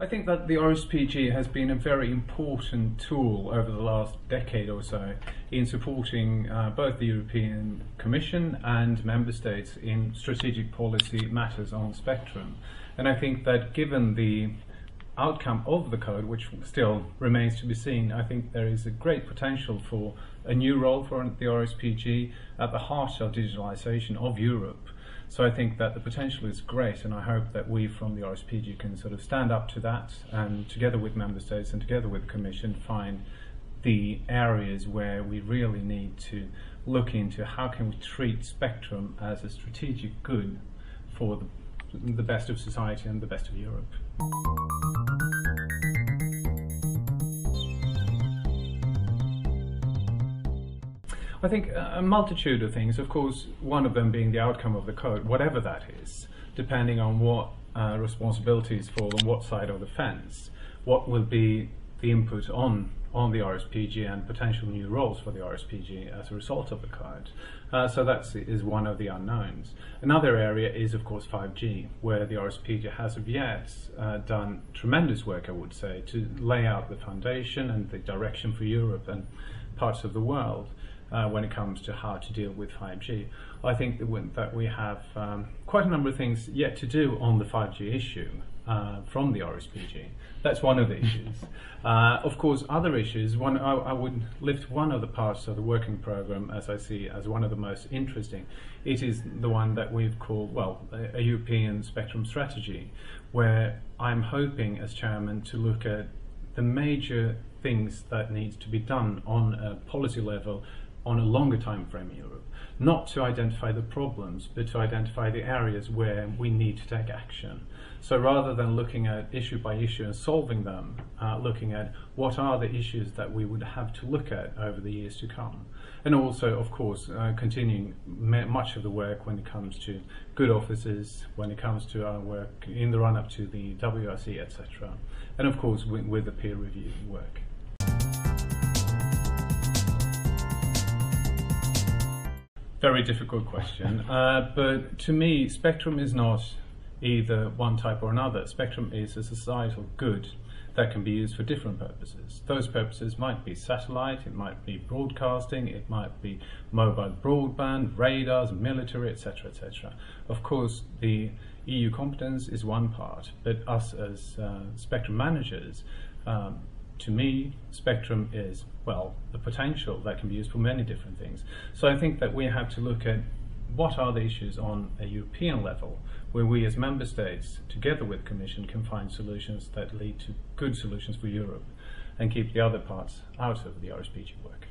I think that the RSPG has been a very important tool over the last decade or so in supporting both the European Commission and Member States in strategic policy matters on spectrum. And I think that given the outcome of the code, which still remains to be seen, I think there is a great potential for a new role for the RSPG at the heart of digitalization of Europe. So I think that the potential is great, and I hope that we from the RSPG can sort of stand up to that and together with Member States and together with the Commission find the areas where we really need to look into how can we treat spectrum as a strategic good for the best of society and the best of Europe. I think a multitude of things, of course, one of them being the outcome of the code, whatever that is, depending on what responsibilities fall on what side of the fence, what will be the input on the RSPG and potential new roles for the RSPG as a result of the code. So that is one of the unknowns. Another area is, of course, 5G, where the RSPG has of yet done tremendous work, I would say, to lay out the foundation and the direction for Europe and parts of the world. When it comes to how to deal with 5G. I think that we have quite a number of things yet to do on the 5G issue from the RSPG. That's one of the issues. Of course, other issues, I would lift one of the parts of the working program as I see as one of the most interesting. It is the one that we've called, well, a European spectrum strategy, where I'm hoping as chairman to look at the major things that needs to be done on a policy level on a longer time frame in Europe, not to identify the problems, but to identify the areas where we need to take action. So rather than looking at issue by issue and solving them, looking at what are the issues that we would have to look at over the years to come. And also, of course, continuing much of the work when it comes to good offices, when it comes to our work in the run-up to the WRC, etc. And of course, with the peer review work. Very difficult question, but to me, spectrum is not either one type or another. Spectrum is a societal good that can be used for different purposes. Those purposes might be satellite, it might be broadcasting, it might be mobile broadband, radars, military, etc., etc. Of course, the EU competence is one part, but us as spectrum managers, to me, spectrum is, well, the potential that can be used for many different things. So I think that we have to look at what are the issues on a European level, where we as member states, together with the Commission, can find solutions that lead to good solutions for Europe and keep the other parts out of the RSPG work.